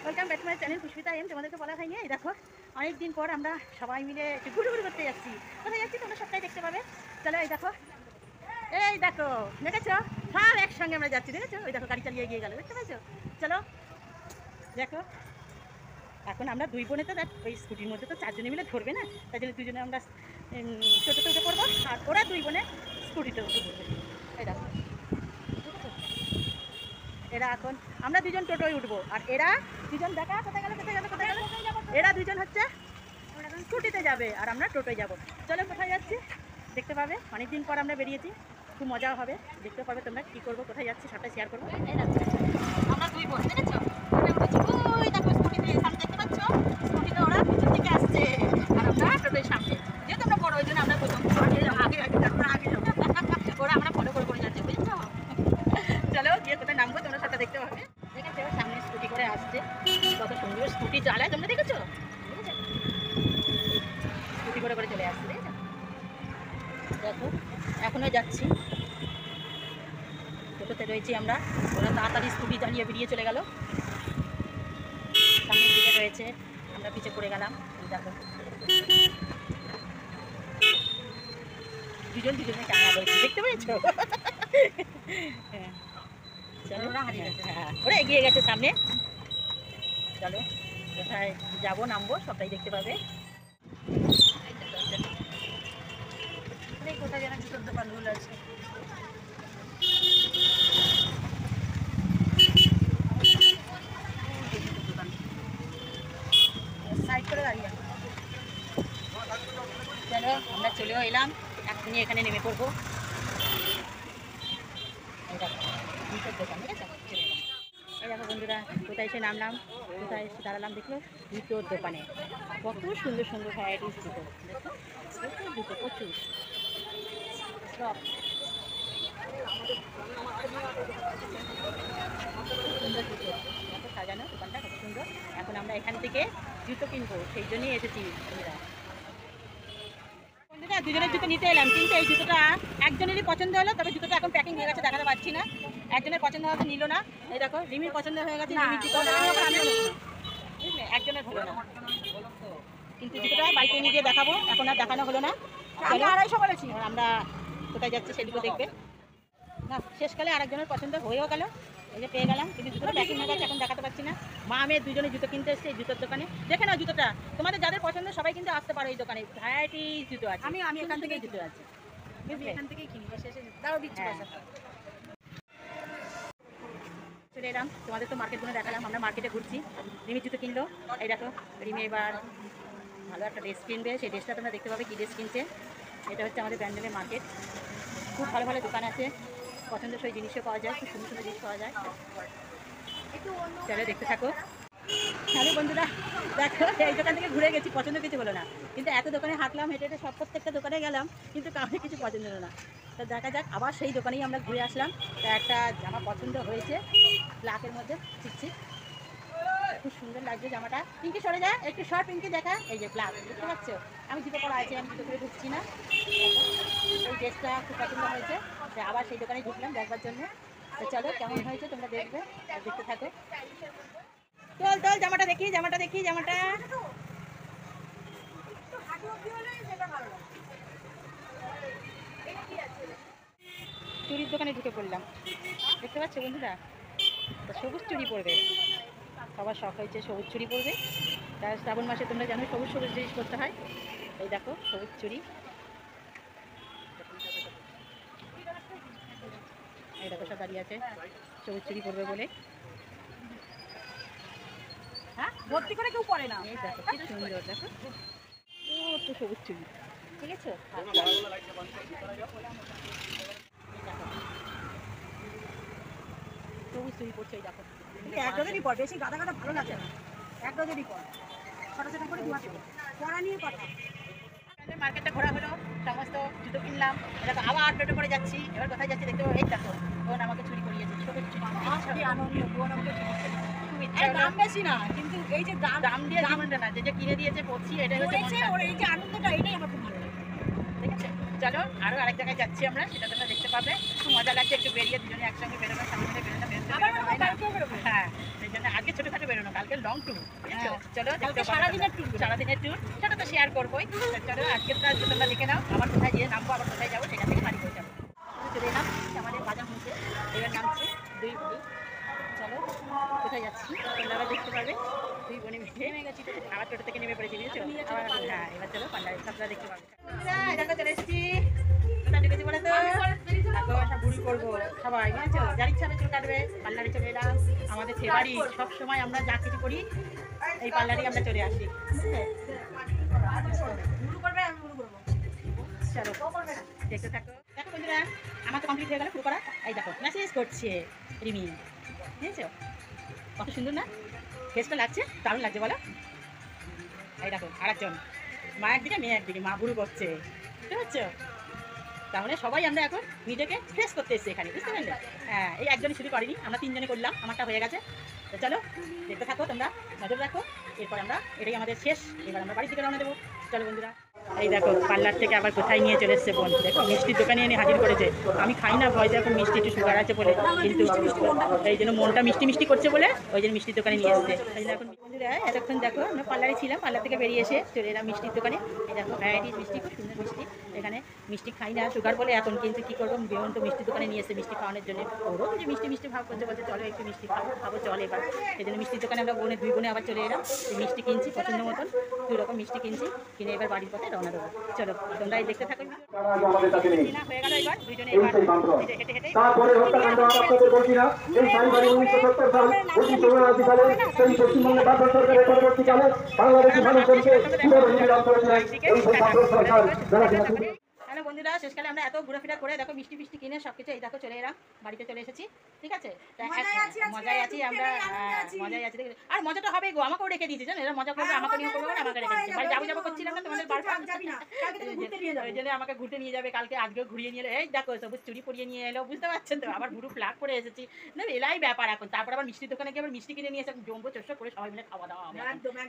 Welcome back to my channel Pushpita M. তোমাদেরকে বলা হয়নি, এই দেখো অনেকদিন পর আমরা সবাই মিলে একটু ঘুরঘুর করতে যাচ্ছি। কোথায় যাচ্ছি তোমরা সবটাই দেখতে পাবে। চলো এই দেখো দেখেছো, সব একসঙ্গে আমরা যাচ্ছি। দেখেছো, ওই দেখো গাড়ি চালিয়ে এগিয়ে গেল, দেখতে পাইছো? চলো দেখো, এখন আমরা দুই বোনে তো দেখ ওই স্কুটির মধ্যে তো চারজনে মিলে ধরবে না, তাই জন্য দুজনে আমরা টোটোতে উঠে পড়বো, আর ওরা দুই বোনে স্কুটিতে উঠে পড়বে। এই দেখো এরা এখন আমরা দুজন টোটোয় উঠবো, আর এরা দুজন দেখা কোথায় গেল এরা দুজন হচ্ছে স্কুটিতে যাবে আর আমরা টোটোয় যাব। চলো কোথায় যাচ্ছি দেখতে পাবে, অনেকদিন পর আমরা বেরিয়েছি, খুব মজা হবে, দেখতে পাবে তোমরা কী করবো, কোথায় যাচ্ছি সবটা শেয়ার করবো। আমরা দুই বোন দেখেছো, ওই দেখো স্কুটিতে সামনে দেখতে পাচ্ছ, স্কুটিতে ওরা পিছন থেকে আসছে আর আমরা টোটোয় সামনে, যেহেতু আমরা বড় ওই জন্য আমরা প্রথম আগে ওরা আমরা ফলো করে যাচ্ছে, বুঝেছো? চলো গিয়ে কোথায় নামবো তোমরা সেটা দেখতে পাবে। দেখেছো সামনে স্কুটি করে আসছে, কত সুন্দর স্কুটি চালায়, তোমরা দেখেছো? স্কুটি করে চলে আসছে, দেখেছো? দেখো এখনো যাচ্ছি, টোটোতে রয়েছি আমরা, ওরা তাড়াতাড়ি স্কুটি চালিয়ে বেরিয়ে চলে গেল, সামনের দিকে রয়েছে, আমরা পিছিয়ে পড়ে গেলাম। দেখো দুজন দুজনে ক্যামেরা করেছি, দেখতে পেয়েছো? হ্যাঁ চলো, ওরা এগিয়ে গেছে সামনে। চলো কোথায় যাবো নামবো সবটাই দেখতে পাবে। কোথায় যেন জুতোর দোকানগুলো আছে, সাইড করে দাঁড়িয়ে। চলো আমরা চলেও এলাম, এখনই এখানে নেমে পড়বো। জুতোর দোকান, ঠিক আছে? এই দেখো বন্ধুরা কোথায় এসে নামলাম, কোথায় এসে দাঁড়ালাম দেখলো, জুতোর দোকানে কত সুন্দর সুন্দর ভ্যারাইটিস জুতো, দেখো প্রচুর জুতো, প্রচুর সব সুন্দর জুতো, কত সাজানো দোকানটা, কত সুন্দর। এখন আমরা এখান থেকে জুতো কিনবো, সেই জন্যই এসেছি বন্ধুরা। বন্ধুরা দুজনের জুতো নিতে এলাম, কিন্তু এই জুতোটা একজনেরই পছন্দ হলো, তবে জুতোটা এখন প্যাকিং হয়ে গেছে, দেখাতে পারছি না। একজনের পছন্দ হয়তো নিল না, এই দেখো রিমির পছন্দ হয়ে গেছে, রিমির জুতো বুঝলে, একজনের হলো না, কিন্তু জুতোটা বাড়িতে নিয়ে গিয়ে দেখাবো, এখন আর দেখানো হলো না। আমি 250 বলেছি, আমরা কোথায় যাচ্ছি সেদিকে দেখবে না, শেষকালে আরেকজনের পছন্দ হয়েও গেল, এই যে পেয়ে গেলাম, কিন্তু জুতোটা প্যাকিং হয়ে গেছে, এখন দেখাতে পারছি না। মা আমি দুজনে জুতো কিনতে এসেছি এই জুতোর দোকানে, দেখে নাও জুতোটা, তোমাদের যাদের পছন্দ সবাই কিন্তু আসতে পারো, এই দোকানে ভ্যারাইটি জুতো আছে। আমি এখান থেকেই জুতো আছে, এখান থেকেই কিনি, দাও দিচ্ছি। চলে এলাম, তোমাদের তো মার্কেটগুলো দেখালাম, আমরা মার্কেটে ঘুরছি। রিমি জুতো কিনলো, এই দেখো রিমি এবার ভালো একটা ড্রেস কিনবে, সেই ড্রেসটা তোমরা দেখতে পাবে কী ড্রেস কিনছে। এটা হচ্ছে আমাদের ব্যান্ডেলের মার্কেট, খুব ভালো ভালো দোকান আছে, পছন্দসই জিনিসও পাওয়া যায়, খুব সুন্দর সুন্দর জিনিস পাওয়া যায়। চলো দেখতে থাকো। হ্যালো বন্ধুরা দেখো, এই দোকান থেকে ঘুরে গেছি, পছন্দ কিছু হলো না, কিন্তু এত দোকানে হাঁটলাম, হেঁটে হেঁটে সব প্রত্যেকটা দোকানে গেলাম, কিন্তু কাউকে কিছু পছন্দ হলো না। তো দেখা যাক, আবার সেই দোকানেই আমরা ঘুরে আসলাম। তা একটা জামা পছন্দ হয়েছে, ব্ল্যাকের মধ্যে চিকচিক, খুব সুন্দর লাগছে জামাটা। পিঙ্কি সরে যায় একটু, শর্ট পিঙ্কি দেখা, এই যে ব্ল্যাক, দেখতে পাচ্ছ? আমি জুতো পরা আছে, আমি জুতো করে ঢুকছি না, এই ড্রেসটা খুব পছন্দ হয়েছে, আবার সেই দোকানে ঢুকলাম দেখবার জন্য। তো চলো কেমন হয়েছে তোমরা দেখবে, দেখতে থাকো। চল চল জামাটা দেখি, জামাটা দেখি, জামাটা চুরির দোকানে ঢুকে পড়লাম, দেখতে পাচ্ছ বন্ধুরা? তো সবুজ চুড়ি পরবে, সবার শখ হয়েছে সবুজ চুড়ি পরবে, তার শ্রাবণ মাসে তোমরা জানো সবুজ সবুজ জিনিস করতে হয়। এই দেখো সবুজ চুড়ি, এই দেখো সব দাঁড়িয়ে আছে সবুজ চুড়ি পরবে বলে। হ্যাঁ ভর্তি করে কেউ পরে না, এই দেখো কি সুন্দর, দেখো ও তো সবুজ চুড়ি, ঠিক আছে? সবুজ চুড়ি পড়ছে, এই দেখো এক ডজনই পর, বেশি গাদা গাদা ভালো লাগে না, এক ডজনই পর, ছোটো ছোটো করে পড়া নিয়ে কথা। মার্কেটটা ঘোরা হলো, সমস্ত জুতো কিনলাম, দেখো আবার টোটো করে যাচ্ছি, এবার কোথায় যাচ্ছি দেখতে পাবো। এই দেখো বোন আমাকে চুরি করিয়েছে, সবুজ চুরি, আনন্দ, বোন আমাকে দাম বেশি না, কিন্তু এই যে দাম দিয়ে জীবনটা না, যে কিনে দিয়েছে পড়ছি, এটাই হচ্ছে এই যে আনন্দটা, এটাই আমার খুব ভালো লাগে, ঠিক আছে? চলো আরো আরেক জায়গায় যাচ্ছি আমরা, সেটা তোমরা দেখতে পাবে, খুব মজা লাগছে, একটু বেরিয়ে দুজনে একসঙ্গে বেরোনো, সামনে বেরোনো, হ্যাঁ সেই জন্য আজকে ছোটোখাটো বেরোনো। কালকে লং ট্যুর, চলো সারাদিনের ট্যুর সেটা তো শেয়ার করবোই। চলো আজকে তোমরা দেখে নাও আমার কোথায় গিয়ে নামবো, আবার কোথায় যাবো সেখান থেকে বাড়ি করে যাবো। চলে এলাম আমাদের বাজার মুখে, এবার নামছে দুই বোন। চলো কোথায় যাচ্ছি তোমরা আবার দেখতে পারবে। দুই বোনে মিলে নেমে গেছি, আবার টোটো থেকে নেমে পড়েছি বুঝেছো। হ্যাঁ এবার চলো পান্ডারে সবটা দেখতে পারবে। দেখো চলে এসেছি, কোথায় ঢুকেছি বলে তো ভুল করবো সবাই বুঝেছো। যার ইচ্ছা হবে চুল কাটবে, পার্লারে চলে এলাম। আমাদের ফেভারিট, সবসময় আমরা যা কিছু করি এই পার্লারেই আমরা চলে আসি। চলো দেখতে থাকো। দেখো বন্ধুরা আমার তো কমপ্লিট হয়ে গেল পুরো করা। এই দেখো মেসেজ করছে রিমি, বুঝেছো কত সুন্দর না ফেসটা লাগছে, দারুণ লাগছে বলো। এই দেখো আরেকজন মা একদিকে মেয়ে একদিকে, মা ভুল করছে বুঝতে পারছো। তাহলে সবাই আমরা এখন নিজেকে ফ্রেশ করতে এসেছি এখানে, বুঝতে পারলে। হ্যাঁ এই একজনই শুরু করিনি, আমরা তিনজনে করলাম, আমারটা হয়ে গেছে। তো চলো দেখতে থাকো, তোমরা নজর রাখো। এরপর আমরা এটাই আমাদের শেষ, এবার আমরা বাড়ির দিকে রওনা দেবো। চলো বন্ধুরা এই দেখো পার্লার থেকে আবার কোথায় নিয়ে চলে এসছে বোন। দেখো মিষ্টির দোকানে এনে হাজির করেছে। আমি খাই না ভয়, দেখো মিষ্টি একটু সুগার আছে বলে, কিন্তু এই জন্য মনটা মিষ্টি মিষ্টি করছে বলে ওই জন্য মিষ্টির দোকানে নিয়ে এসছে। এই জন্য এখন বন্ধুরা এতক্ষণ দেখো আমরা পার্লারে ছিলাম, পার্লার থেকে বেরিয়ে এসে চলে এলাম মিষ্টির দোকানে। এই দেখো ভ্যারাইটিস মিষ্টি, খুব সুন্দর মিষ্টি। এখানে মিষ্টি খাই না সুগার বলে এখন, কিন্তু কী করবো বোন তো মিষ্টির দোকানে নিয়ে এসে মিষ্টি খাওয়ানোর জন্য। ওরও যে মিষ্টি মিষ্টি ভাব করছে, বলছে চলো একটু মিষ্টি খাবো চলে এবার। এই জন্য মিষ্টির দোকানে আমরা বোনে দুই বোনে আবার চলে এলাম। এই মিষ্টি কিনছি পছন্দ মতন, দুই রকম মিষ্টি কিনছি, কিনে এবার বাড়ির পথে রওনা দেবো। চলো তোমরা দেখতে থাকো। হয়ে গেল এবার দুইজনে এবার হেঁটে হেঁটে তারপরে হত্যাকাণ্ড আপনাদের বলছি না, এই সাইবারি 1970 সাল 1979 সালে সেই পশ্চিমবঙ্গের ভারত সরকারের পরবর্তীকালে বাংলাদেশি মানুষজনকে কিভাবে নির্যাতন করেছিলেন এই সেই ভারত সরকার যারা কিনা। হ্যালো বন্ধুরা শেষকালে আমরা এত ঘোরাফেরা করে দেখো মিষ্টি ফিষ্টি কিনে সব কিছু এই দেখো চলে এলাম, বাড়িতে চলে এসেছি। ঠিক আছে মজায় আছি আমরা, মজায় আছি। আর মজাটা হবে গো, আমাকেও রেখে দিয়েছি জানো, এরা মজা করবে আমাকে নিয়ে করবে না, আমাকে রেখে দিয়েছে। বাড়ি যাবো যাবো করছিলাম না তোমাদের বাড়ি, ওই জন্য আমাকে ঘুরতে নিয়ে যাবে কালকে, আজকেও ঘুরিয়ে নিয়ে এলো। এই দেখো সবুজ চুরি পরিয়ে নিয়ে এলো, বুঝতে পারছেন তো, আবার ভুরু ফ্লাগ করে এসেছি না, এলাই ব্যাপার এখন। তারপর আবার মিষ্টির দোকানে গিয়ে আবার মিষ্টি কিনে নিয়ে এসে জম্বো চস্য করে সবাই মিলে খাওয়া দাওয়া হবে,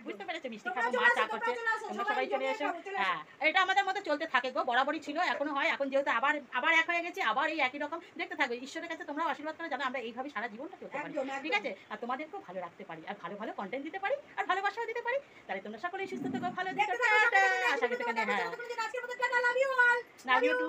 বুঝতে পেরেছো। মিষ্টি খাবো, মা চা করছে, তোমরা সবাই চলে এসো। হ্যাঁ এটা আমাদের মধ্যে চলতে থাকে গো, বরাবরই ছিল এখনো হয়। এখন যেহেতু আবার আবার এক হয়ে গেছে, আবার এই একই রকম দেখতে থাকবে। ঈশ্বরের কাছে তোমরা আশীর্বাদ করে জানো আমরা এইভাবে সারা জীবনটা চলতে পারি, ঠিক আছে। আর তোমাদেরকেও ভালো রাখতে পারি, আর ভালো ভালো কন্টেন্ট দিতে পারি, আর ভালোবাসাও দিতে পারি। তাহলে তোমরা সকলেই সুস্থ থাকো, ভালো থেকো, টাটা। আশা করি হ্যাঁ লাভ ইউ টু।